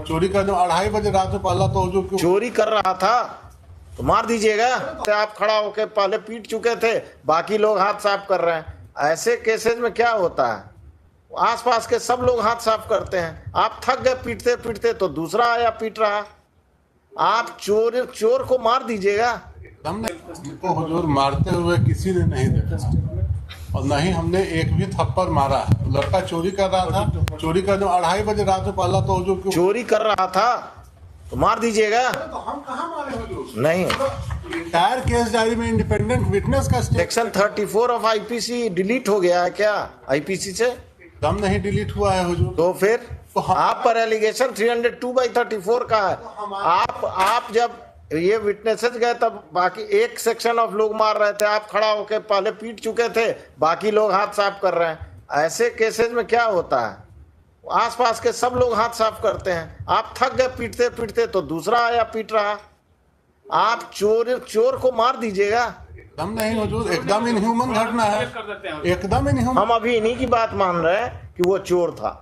चोरी करने 2:30 बजे रात में पहला तो हुजूर क्यों चोरी कर रहा था तो मार दीजिएगा। तो आप खड़ा होकर पहले पीट चुके थे, बाकी लोग हाथ साफ कर रहे हैं। ऐसे केसेस में क्या होता है, आसपास के सब लोग हाथ साफ करते हैं। आप थक गए पीटते पीटते तो दूसरा आया पीट रहा। आप चोर को मार दीजिएगा। हमने इनको हुजूर मारते हुए किसी ने नहीं देखा और न ही हमने एक भी थप्पड़ मारा। लड़का चोरी कर रहा था, चोरी करने 2:30 बजे रात में पहला तो हुजूर क्यों चोरी कर रहा था तो मार दीजिएगा। तो हम कहाँ मारे हुजूर? नहीं, इंटायर केस डायरी में इंडिपेंडेंट विटनेस का सेक्शन 34 ऑफ आईपीसी डिलीट हो गया है क्या आईपीसी से? दम नहीं डिलीट हुआ है हुजूर। तो फिर तो आप पर एलिगेशन 302/34 का है। आप जब ये विटनेसेस गए तब बाकी एक सेक्शन ऑफ लोग मार रहे थे, आप खड़ा होकर पहले पीट चुके थे, बाकी लोग हाथ साफ कर रहे हैं। ऐसे केसेस में क्या होता है, आसपास के सब लोग हाथ साफ करते हैं। आप थक गए पीटते पीटते तो दूसरा आया पीट रहा। आप चोर को मार दीजिएगा। दम नहीं हुजूर, एकदम इनह्यूमन घटना है, एकदम इनह्यूमन। हम अभी इन्हीं की बात मान रहे हैं कि वो चोर था।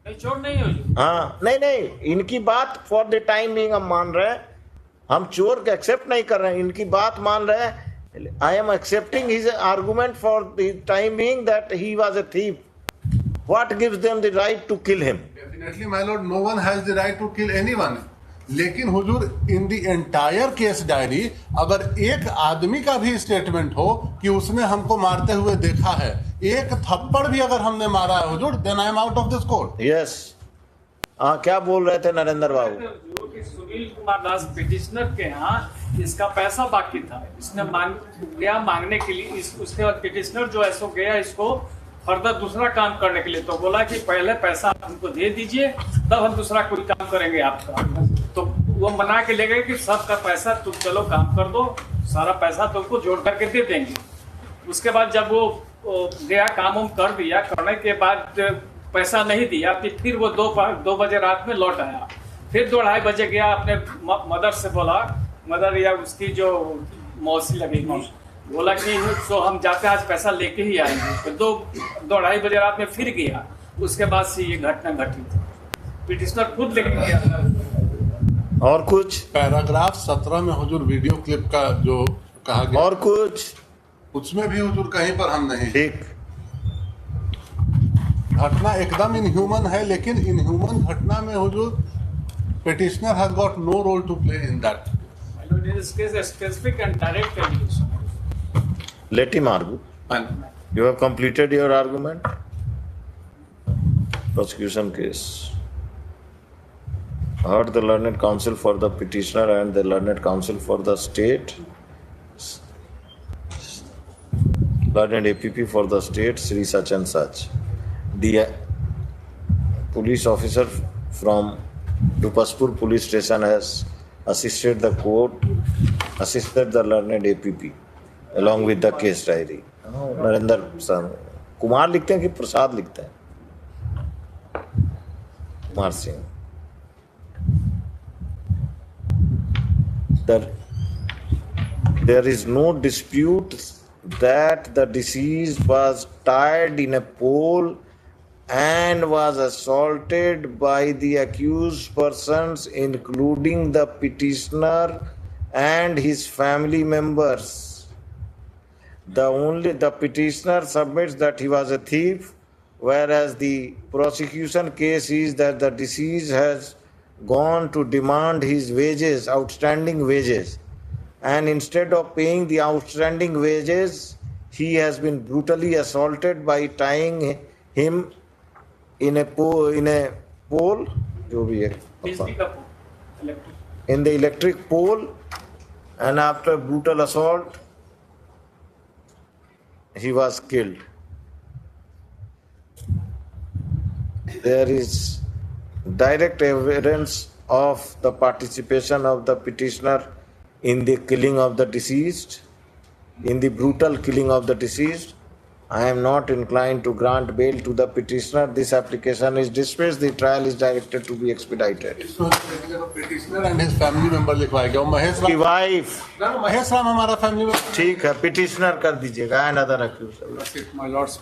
नहीं, चोर नहीं हो। हाँ, नहीं, इनकी बात फॉर द टाइम बीइंग हम मान रहे हैं। हम चोर के एक्सेप्ट नहीं कर रहे हैं, इनकी बात मान रहे हैं। I am accepting his argument for the time being that he was a thief. What gives them the right to kill him? Definitely my lord, no one has the right to kill anyone. लेकिन हुजूर, in the entire case diary अगर एक आदमी का भी statement हो कि उसने हमको मारते हुए देखा है, एक थप्पड़ भी अगर हमने मारा है हुजूर, then I am out of this court. Yes. हाँ, क्या बोल रहे थे नरेंद्र बाबू? सुनील कुमार दास पिटिशनर के यहाँ इसका पैसा बाकी था, इसने गया मांगने के लिए। उसके बाद पिटिशनर जो है सो गया इसको फर्दर दूसरा काम करने के लिए, तो बोला कि पहले पैसा आप हमको दे दीजिए तब हम दूसरा कोई काम करेंगे आपका। तो वो मना के ले गए कि सबका पैसा तुम चलो काम कर दो, सारा पैसा तुमको जोड़ करके दे देंगे। उसके बाद जब वो गया काम वाम कर दिया, करने के बाद पैसा नहीं दिया, फिर वो 2 बजे रात में लौट आया। फिर 2-2:30 बजे गया, अपने मदर से बोला, मदर या उसकी जो मौसी लगेगी, बोला कि तो हम जाते हैं आज पैसा लेके ही आएंगे। तो 2-2:30 बजे रात में फिर गया। उसके बाद से ये घटना घटी थी। पिटिशनर खुद लेके गया। और कुछ पैराग्राफ 17 में हुजूर वीडियो क्लिप का जो कहा गया, और कुछ उसमें भी हुजूर कहीं पर हम नहीं। ठीक। घटना एकदम इनह्यूमन है, लेकिन इनह्यूमन घटना में हुजूर petitioner has got no role to play in that. My lord, in this case, a specific and direct allegation. Let him argue. And You have completed your argument. Prosecution case. Heard the learned counsel for the petitioner and the learned counsel for the state. Learned APP for the state, Sri such and such. The police officer from Dupaspur police station has assisted the court, assisted the learned APP along with the case diary. Narendra sir Kumar लिखते हैं कि प्रसाद लिखते हैं? Kumar Singh. There is no dispute that the deceased was tied in a pole and was assaulted by the accused persons, including the petitioner and his family members. The petitioner submits that he was a thief, whereas the prosecution case is that the deceased has gone to demand his wages, outstanding wages, and instead of paying the outstanding wages, he has been brutally assaulted by tying him in a pole, जो भी है, in the electric pole, and after brutal assault, he was killed. There is direct evidence of the participation of the petitioner in the killing of the deceased, in the brutal killing of the deceased. I am not inclined to grant bail to the petitioner. This application is dismissed. The trial is directed to be expedited. petitioner and his family member लिखवाएगा। Mahesh की Ram, wife, Mahesh Ram हमारा family member. ठीक है, petitioner कर दीजिएगा। And other accused. My lords,